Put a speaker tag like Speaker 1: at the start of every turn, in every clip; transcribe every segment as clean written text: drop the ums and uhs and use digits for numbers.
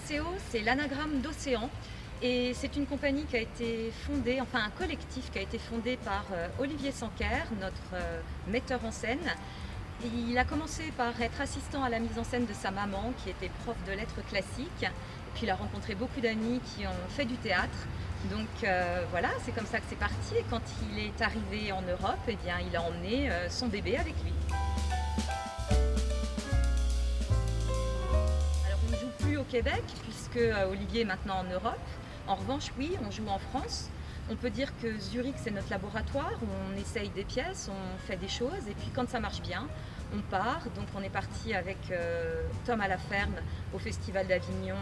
Speaker 1: Naceo, c'est l'anagramme d'océan et c'est une compagnie qui a été fondée, enfin un collectif qui a été fondé par Olivier Sanquer, notre metteur en scène. Et il a commencé par être assistant à la mise en scène de sa maman qui était prof de lettres classiques. Et puis il a rencontré beaucoup d'amis qui ont fait du théâtre. Donc voilà, c'est comme ça que c'est parti. Et quand il est arrivé en Europe, eh bien, il a emmené son bébé avec lui. Alors on ne joue plus au Québec puisque Olivier est maintenant en Europe. En revanche, oui, on joue en France. On peut dire que Zurich, c'est notre laboratoire où on essaye des pièces, on fait des choses et puis quand ça marche bien, on part. Donc on est parti avec Tom à la ferme au Festival d'Avignon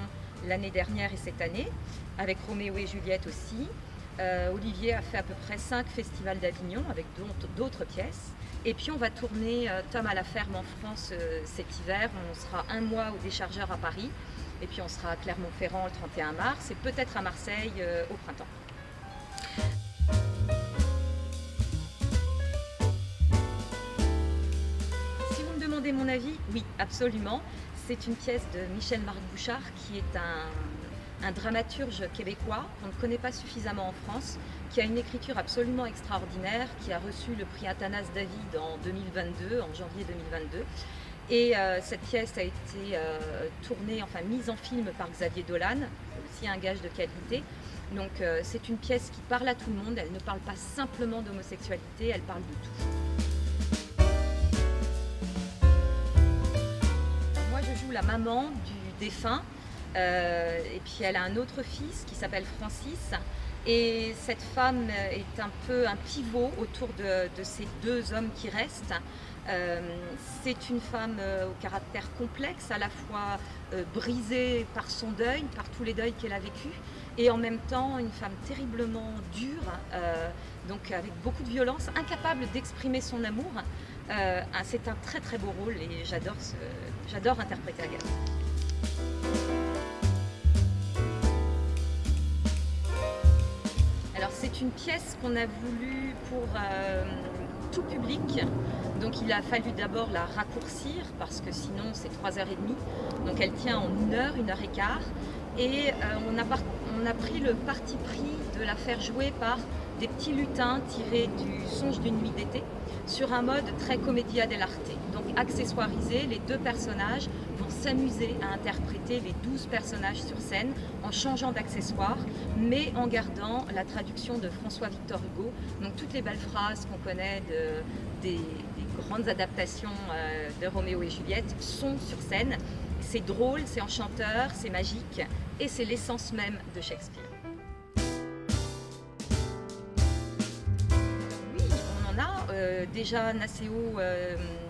Speaker 1: l'année dernière et cette année, avec Roméo et Juliette aussi. Olivier a fait à peu près 5 festivals d'Avignon avec d'autres pièces. Et puis on va tourner Tom à la ferme en France cet hiver. On sera un mois au Déchargeur à Paris. Et puis on sera à Clermont-Ferrand le 31 mars et peut-être à Marseille au printemps. Si vous me demandez mon avis, oui, absolument. C'est une pièce de Michel-Marc Bouchard qui est un dramaturge québécois qu'on ne connaît pas suffisamment en France, qui a une écriture absolument extraordinaire, qui a reçu le prix Athanas David en 2022, en janvier 2022. Et cette pièce a été tournée, enfin mise en film par Xavier Dolan, aussi un gage de qualité. Donc c'est une pièce qui parle à tout le monde, elle ne parle pas simplement d'homosexualité, elle parle de tout. Moi je joue la maman du défunt, et puis elle a un autre fils qui s'appelle Francis. Et cette femme est un peu un pivot autour de ces deux hommes qui restent. C'est une femme au caractère complexe, à la fois brisée par son deuil, par tous les deuils qu'elle a vécus, et en même temps une femme terriblement dure, donc avec beaucoup de violence, incapable d'exprimer son amour. C'est un très très beau rôle et j'adore interpréter Agathe. Alors c'est une pièce qu'on a voulu pour tout public, donc il a fallu d'abord la raccourcir parce que sinon c'est 3h30, donc elle tient en 1h, 1h15 et on a pris le parti pris de la faire jouer par des petits lutins tirés du Songe d'une nuit d'été sur un mode très commedia dell'arte, donc accessoirisé. Les deux personnages vont s'amuser à interpréter les 12 personnages sur scène en changeant d'accessoires, mais en gardant la traduction de François-Victor Hugo. Donc toutes les belles phrases qu'on connaît des grandes adaptations de Roméo et Juliette sont sur scène. C'est drôle, c'est enchanteur, c'est magique et c'est l'essence même de Shakespeare. Oui, on en a. Déjà, Naceo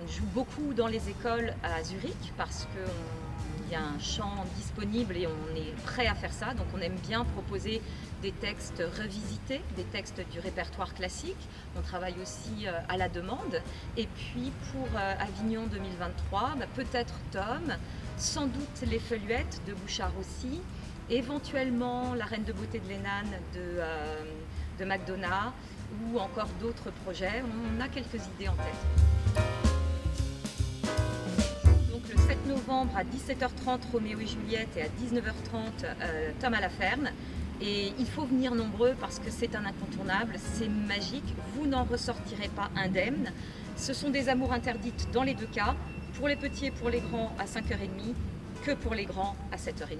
Speaker 1: joue beaucoup dans les écoles à Zurich parce qu'il y a un chant disponible et on est prêt à faire ça. Donc on aime bien proposer des textes revisités, des textes du répertoire classique. On travaille aussi à la demande. Et puis pour Avignon 2023, peut-être Tom, sans doute Les Feuillettes de Bouchard aussi, éventuellement La Reine de beauté de Lennan de McDonagh ou encore d'autres projets. On a quelques idées en tête. Donc le 7 novembre à 17h30 Roméo et Juliette et à 19h30 Tom à la ferme. Et il faut venir nombreux parce que c'est un incontournable, c'est magique, vous n'en ressortirez pas indemne. Ce sont des amours interdites dans les deux cas, pour les petits et pour les grands à 5h30, que pour les grands à 7h30.